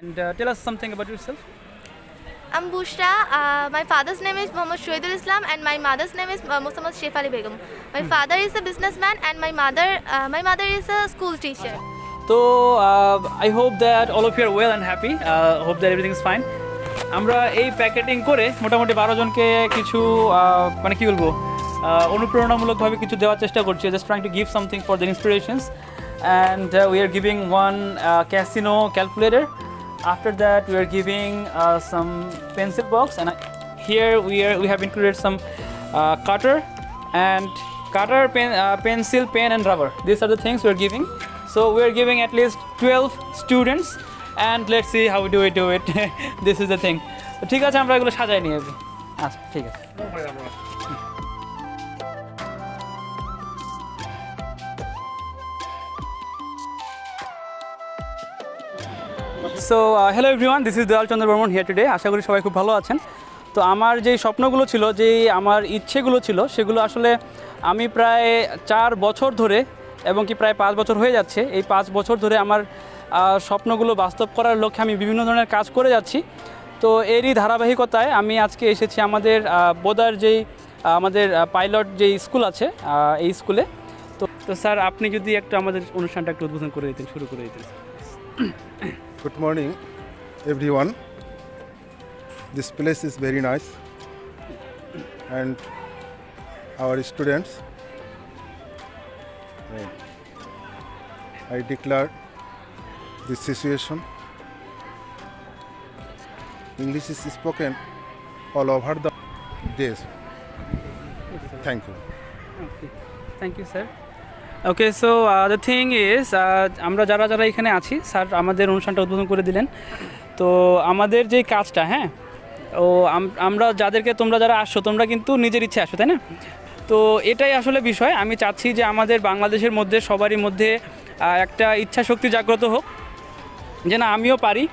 And tell us something about yourself. I'm Bushra. My father's name is Muhammad Shohidul Islam and my mother's name is Muhammad Sheikh Ali Begum. My father is a businessman and my mother is a school teacher. So I hope that all of you are well and happy. Hope that everything is fine. আমরা এই packeting করে মোটামুটি 12 জনকে কিছু মানে কি বলবো অনুপ্রেরণামূলকভাবে কিছু দেওয়ার চেষ্টা করছি, just trying to give something for the inspirations and we are giving one casino calculator. After that we are giving some pencil box, and here we have included some cutter, pencil, pen and rubber. These are the things we are giving. So we are giving at least 12 students, and let's see how we do it. This is the thing. ঠিক আছে, আমরা এগুলো সাজাই নিয়ে আসি. আচ্ছা ঠিক আছে. So hello everyone, this is Dayal Chandra here today. আশা করি সবাই খুব ভালো আছেন. তো আমার যেই স্বপ্নগুলো ছিল, যেই আমার ইচ্ছেগুলো ছিল, সেগুলো আসলে আমি প্রায় 4 বছর ধরে এবং কি প্রায় 5 বছর হয়ে যাচ্ছে, এই 5 বছর ধরে আমার স্বপ্নগুলো বাস্তব করার লক্ষ্যে আমি বিভিন্ন ধরনের কাজ করে যাচ্ছি. তো এরই ধারাবাহিকতায় আমি আজকে এসেছি আমাদের বোদার যেই আমাদের পাইলট যেই স্কুল আছে এই স্কুলে. তো স্যার আপনি যদি একটু আমাদের অনুষ্ঠানটা একটু উদ্বোধন করে দিতেন, শুরু করে দিতেন. Good morning, everyone. This place is very nice, and our students. I declare this situation. English is spoken all over the days. Thank you. Okay. Thank you, sir. Okay, so the thing is আমরা যারা এখানে আছি, sir আমাদের অনুষ্ঠানটা উদ্বোধন করে দিলেন. তো আমাদের যে কাজটা, হ্যাঁ, ও আমরা যাদেরকে তোমরা যারা আসছো, তোমরা কিন্তু নিজের ইচ্ছে আসো, তাই না? তো এটাই আসলে বিষয়. আমি চাচ্ছি যে আমাদের বাংলাদেশের মধ্যে সবারই মধ্যে একটা ইচ্ছা শক্তি জাগ্রত হোক, যে না আমিও পারি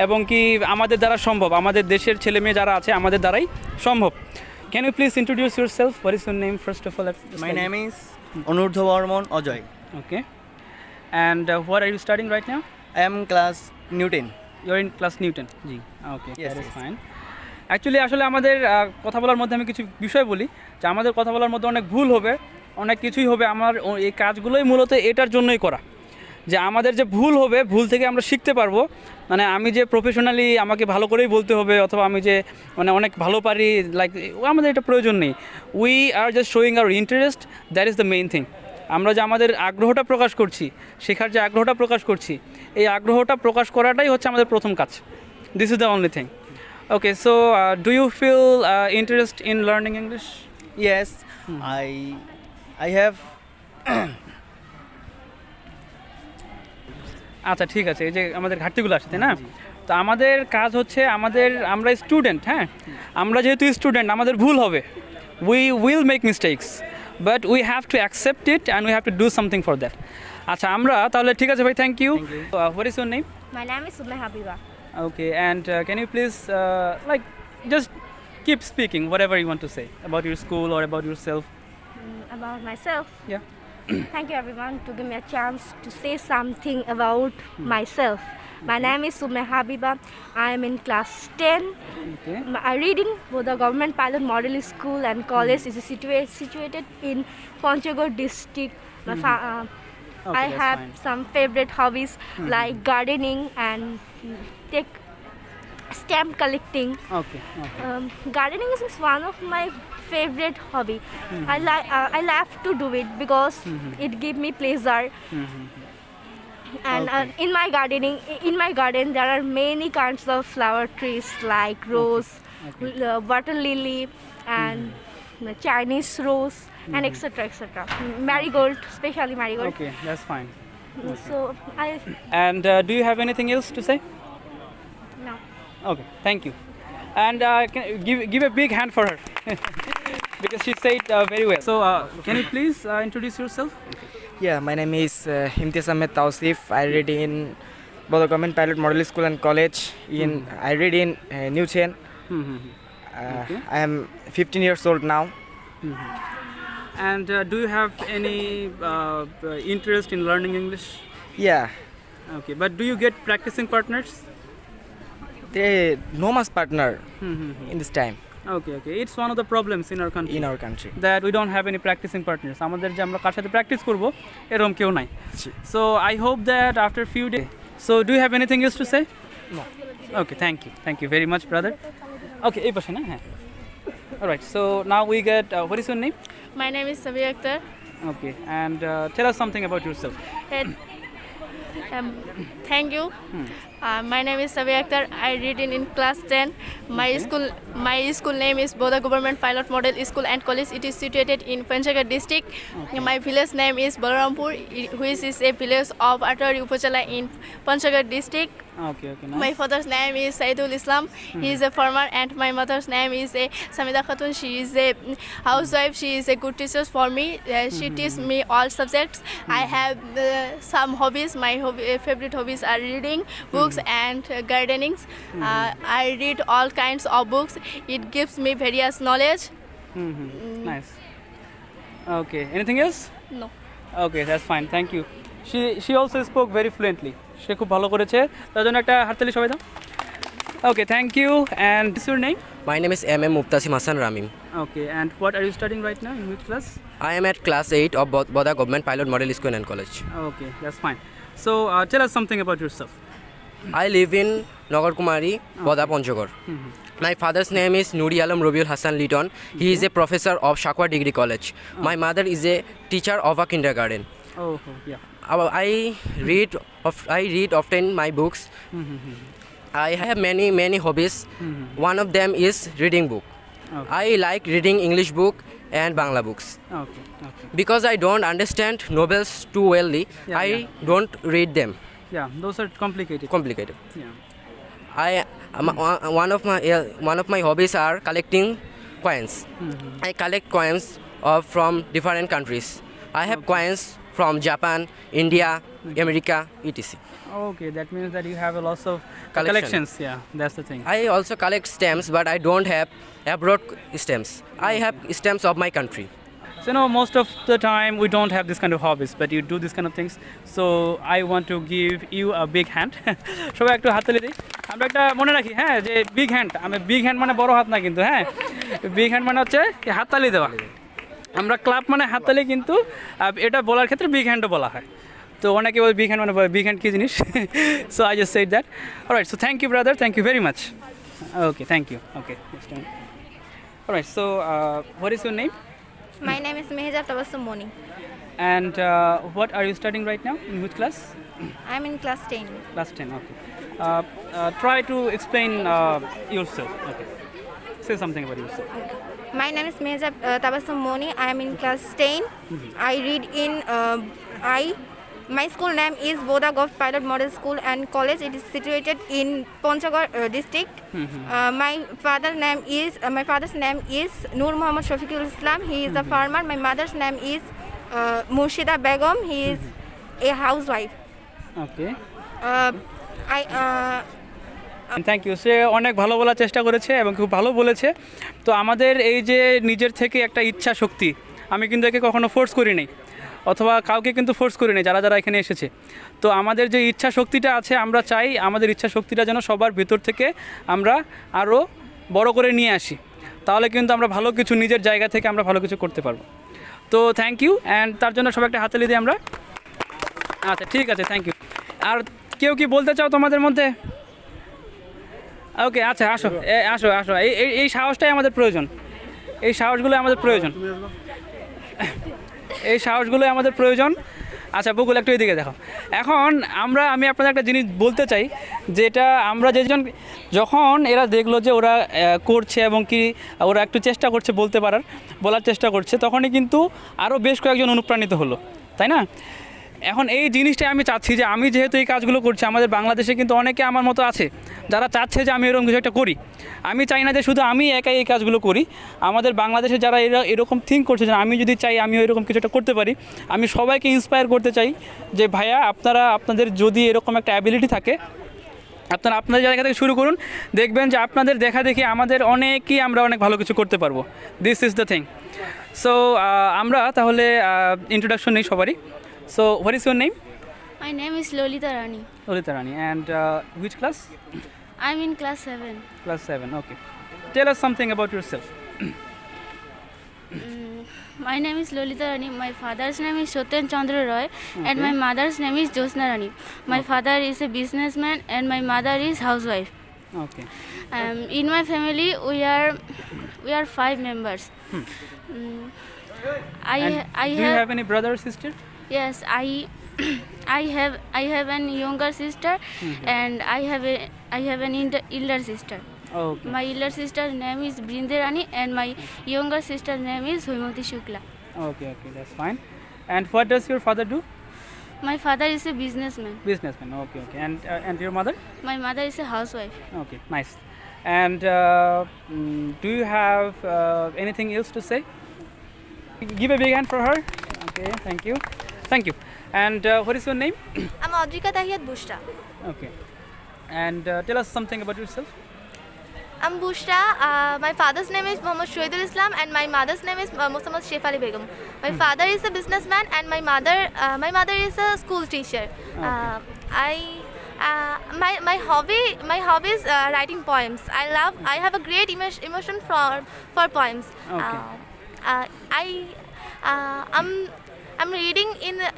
এবং কি আমাদের দ্বারা সম্ভব, আমাদের দেশের ছেলে মেয়ে যারা আছে আমাদের দ্বারাই সম্ভব. Can you please introduce yourself? What is your name first of all? My name is Onurdha Varman Ajoy. Okay. And what are you studying right now? I am class Newton. You're in class Newton. G. Okay, Yes, that is yes. fine. Actually আসলে আমাদের কথা বলার মধ্যে আমি কিছু বিষয় বলি, যে আমাদের কথা বলার মধ্যে অনেক ভুল হবে, অনেক কিছুই হবে. আমার এই কাজগুলোই মূলত এটার জন্যই করা, যে আমাদের যে ভুল হবে, ভুল থেকে আমরা শিখতে পারবো. মানে আমি যে প্রফেশনালি আমাকে ভালো করেই বলতে হবে, অথবা আমি যে মানে অনেক ভালো পারি, লাইক আমাদের এটা প্রয়োজন নেই. We are just showing hour interest, that is the main thing. আমরা যে আমাদের আগ্রহটা প্রকাশ করছি, শেখার যে আগ্রহটা প্রকাশ করছি, এই আগ্রহটা প্রকাশ করাটাই হচ্ছে আমাদের প্রথম কাজ. This is the only thing. Okay, so do you feel interest in learning English? Yes, I have. আচ্ছা ঠিক আছে, এই যে আমাদের ঘাটতিগুলো আসে, তাই না? তো আমাদের কাজ হচ্ছে আমরা স্টুডেন্ট, হ্যাঁ, আমরা যেহেতু স্টুডেন্ট আমাদের ভুল হবে, we will make mistakes, but we have to accept it and we have to do something for that. আচ্ছা আমরা তাহলে ঠিক আছে ভাই, thank you. What is your name? My name is Sumay Habiba. Okay, and can you please like just keep speaking whatever you want to say about your school or about yourself. About myself. Yeah. Thank you everyone to give me a chance to say something about myself. My name is Sumay Habiba. I am in class 10. Okay. I reading with the government pilot model school and college is situated in Panchagod district. Okay, I that's have fine. some favorite hobbies like gardening and stamp collecting. Okay. Gardening is one of my favorite hobby. I love to do it because it give me pleasure. And Okay. in my garden there are many kinds of flower trees like rose, water lily, and Chinese rose, and etc. Marigold, especially marigold. Okay, that's fine. So I And do you have anything else to say? no. Okay, thank you. And give a big hand for her because she said very well. So can you please introduce yourself? Yeah, my name is Imtiaz Ahmed Tausif. I read in both government pilot model school and college. I read in Newton. Okay. I am 15 years old now. And do you have any interest in learning English? Yeah, Okay, but do you get practicing partners? There no much partner in this time Okay, okay. It's one of the problems in our country. in our country. That we don't have any practicing partners. আমাদের যে আমরা কার সাথে practice করব এরকম কেউ নাই। So I hope that after few days. So do you have anything else to say? No. Okay, thank you very much, brother. Okay, এই পাশে না হ্যাঁ। All right. So now we get what is your name? My name is Sabir Akhtar. Okay, and tell us something about yourself. Thank you. My name is Sabir Akhtar. I read in class 10. My school name is Boda Government Pilot Model School and College. It is situated in Panchgarh district. My village name is Balarampur, which is a village of Atari Upachala in Panchgarh district. Okay, nice. My father's name is Saidul Islam. He is a farmer, and my mother's name is a Samida Khatun. She is a housewife. She is a good teacher for me. She teaches me all subjects. I have some hobbies. My favorite hobbies are reading books and gardening. I read all kinds of books. It gives me various knowledge. Nice. Okay, anything else? No. Okay, that's fine. Thank you. She also spoke very fluently. সে খুব ভালো করেছে, তার জন্য একটা হাততালি সবাই দাও। Okay, thank you. And what's your name? My name is M.M. Muftasim Hassan Ramim. Okay, and what are you studying right now? In which class? I am at class 8 of Boda Government Pilot Model School and College. Okay, that's fine. So tell us something about yourself. I live in Nagar Kumari, Boda Panchagor. My father's name is Nuri Alam Robiul Hassan Liton. He is a professor of Shakwa Degree College. My mother is a teacher of a kindergarten. Oh, yeah. I read often my books. I have many hobbies. One of them is reading book. Okay. I like reading English book and Bangla books. Okay. Because I don't understand novels too wellly, Yeah, I don't read them. Yeah, those are complicated. I one of my hobbies are collecting coins. I collect coins from different countries. I have coins from Japan, India, America, etc. Okay, that means that you have a lot of Collection. collections. Yeah, that's the thing. I also collect stamps, but I don't have abroad stamps. I have stamps of my country. So most of the time we don't have this kind of hobbies, but you do this kind of things. So I want to give you a big hand. সবাই একটু হাততালি দিই। আমরা একটা মনে রাখি হ্যাঁ যে বিগ হ্যান্ড, বিগ হ্যান্ড মানে বড় হাত না কিন্তু, হ্যাঁ বিগ হ্যান্ড মানে হচ্ছে হাততালি দেওয়া। আমরা ক্লাব মানে হাততালি, কিন্তু এটা বলার ক্ষেত্রে বিগ হ্যান্ডও বলা হয়। তো অনেকে বলে বিগ হ্যান্ড মানে বিগ হ্যান্ড কী জিনিস। So I just said that. Alright, so thank you brother, thank you very much. Okay, thank you. Okay, alright, so what is your name? My name is Mehjab Tabassum Moni. And what are you studying right now? In which class? I'm in class 10. Class 10, okay. Try to explain yourself. Okay. Say something about yourself. My name is Mehjab Tabassum Moni. I am in class 10. I read in my school name is Boda Gov Pilot Model School and College. It is situated in Panchgarh district. My father's name is Nur Muhammad Shafiqul Islam. He is a farmer. My mother's name is Murshida Begum. He is a housewife. Okay. Thank you. সে অনেক ভালো বলার চেষ্টা করেছে এবং খুব ভালো বলেছে। তো আমাদের এই যে নিজের থেকে একটা ইচ্ছা শক্তি, আমি কিন্তু একে কখনো ফোর্স করি নাই, অথবা কাউকে কিন্তু ফোর্স করি নাই যারা এখানে এসেছে। তো আমাদের যে ইচ্ছা শক্তিটা আছে, আমরা চাই আমাদের ইচ্ছা শক্তিটা যেন সবার ভিতর থেকে আমরা আরও বড় করে নিয়ে আসি, তাহলে কিন্তু আমরা ভালো কিছু নিজের জায়গা থেকে আমরা ভালো কিছু করতে পারবো। তো থ্যাংক ইউ, অ্যান্ড তার জন্য সবাই একটা হাততালি দিই আমরা। আচ্ছা, ঠিক আছে, থ্যাংক ইউ। আর কেউ কি বলতে চাও তোমাদের মধ্যে? ওকে, আচ্ছা, আসো আসো আসো। এই সাহসটাই আমাদের প্রয়োজন, এই সাহসগুলোই আমাদের প্রয়োজন, এই সাহসগুলোই আমাদের প্রয়োজন। আচ্ছা বকুল, একটু এদিকে দেখো। এখন আমি আপনাদের একটা জিনিস বলতে চাই, যেটা আমরা যখন এরা দেখলো যে ওরা করছে এবং কি ওরা একটু চেষ্টা করছে বলার চেষ্টা করছে, তখনই কিন্তু আরও বেশ কয়েকজন অনুপ্রাণিত হলো, তাই না? এখন এই জিনিসটাই আমি চাচ্ছি যে আমি যেহেতু এই কাজগুলো করছি, আমাদের বাংলাদেশে কিন্তু অনেকে আমার মতো আছে যারা চাচ্ছে যে আমি এরকম কিছু একটা করি। আমি চাই না যে শুধু আমি একাই এই কাজগুলো করি। আমাদের বাংলাদেশে যারা এরকম থিঙ্ক করছে যে আমি যদি চাই আমিও এরকম কিছু একটা করতে পারি, আমি সবাইকে ইন্সপায়ার করতে চাই যে ভাইয়া, আপনাদের যদি এরকম একটা অ্যাবিলিটি থাকে, আপনারা আপনাদের জায়গা থেকে শুরু করুন, দেখবেন যে আপনাদের দেখা দেখি আমরা অনেক ভালো কিছু করতে পারবো। This is the thing. So আমরা তাহলে ইন্ট্রোডাকশন নেই সবারই। So, what is your name? My name is Lolita Rani. Lolita Rani. And which class? I'm in class 7. Class 7, okay. Tell us something about yourself. My name is Lolita Rani. My father's name is Chandra Roy, and my mother's name is Josna Rani. My father is a businessman, and my mother is housewife. Okay. In my family, we are 5 members. And I do you have any brother or sister? Yes, I have an younger sister, and I have an elder sister. Okay. My elder sister's name is Brinde Rani, and my younger sister's name is Hoimati Shukla. Okay, that's fine. And what does your father do? My father is a businessman. Businessman. Okay. And your mother? My mother is a housewife. Okay, nice. And do you have anything else to say? Give a big hand for her. Okay, thank you. And what is your name? I'm Audrika Tahiyat Bushra. Okay. And tell us something about yourself. I'm Bushra. My father's name is Muhammad Shohidul Islam and my mother's name is Muhammad Sheikh Ali Begum. My father is a businessman and my mother is a school teacher. My hobby is writing poems. I have a great emotion for poems. Okay. I'm reading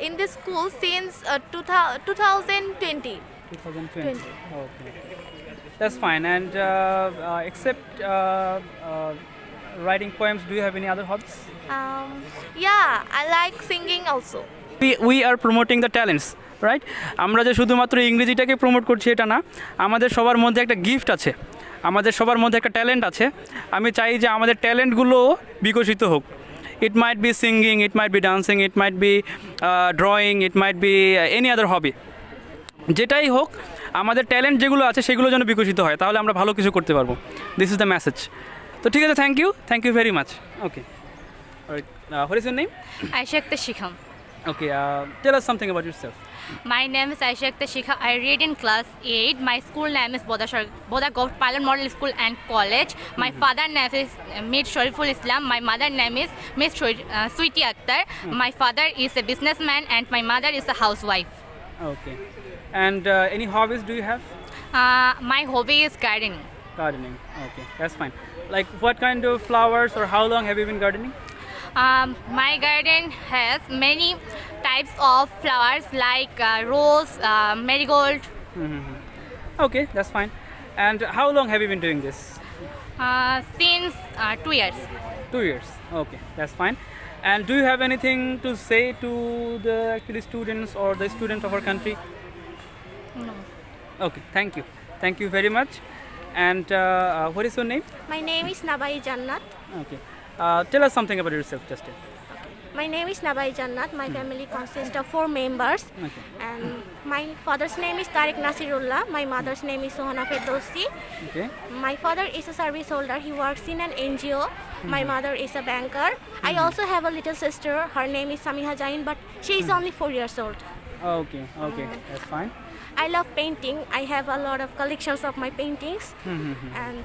in this school since 2020. 2020. Okay. That's fine. And except writing poems, do you have any other hobbies? Yeah, I like singing also. We are promoting the talents, right? আমরা যে শুধুমাত্র ইংরেজিটাকে promote করছি এটা না, আমাদের সবার মধ্যে একটা গিফট আছে, আমাদের সবার মধ্যে একটা ট্যালেন্ট আছে। আমি চাই যে আমাদের ট্যালেন্টগুলো বিকশিত হোক। It might be singing, it might be dancing, it might be drawing, it might be any other hobby. যেটাই হোক, আমাদের ট্যালেন্ট যেগুলো আছে সেগুলো যেন বিকশিত হয়, তাহলে আমরা ভালো কিছু করতে পারবো। This is the message. তো ঠিক আছে, thank you very much. Okay, what is your name? Aisha Akhtar Shikham. Okay, tell us something about yourself. My name is Aisha Akhtar Shikham. I read in class 8. My school name is Boda Gov Pilot Model School and College. My father name is Mir Shariful Islam. My mother name is Miss Sweetie Akhtar. My father is a businessman and my mother is a housewife. Okay. And any hobbies do you have? My hobby is gardening. Gardening. Okay, that's fine. Like what kind of flowers or how long have you been gardening? My garden has many types of flowers like rose, marigold. Okay, that's fine. And how long have you been doing this? Since 2 years. 2 years. Okay, that's fine. And do you have anything to say to the actually students or the students of our country? No. Okay, thank you very much. And what is your name? My name is Nabai Jannat. Okay, tell us something about yourself, just My name is Nabai Jannat. My family consists of 4 members. Okay. And my father's name is Tariq Nasirullah. My mother's name is Sohana Ferdowsi. Okay. My father is a service holder. He works in an NGO. My mother is a banker. I also have a little sister. Her name is Samiha Jain, but she is only 4 years old. Okay, that's fine. I love painting. I have a lot of collections of my paintings. And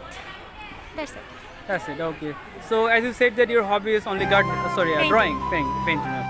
that's it. That's it. Okay. So as you said that your hobby is only drawing, painting.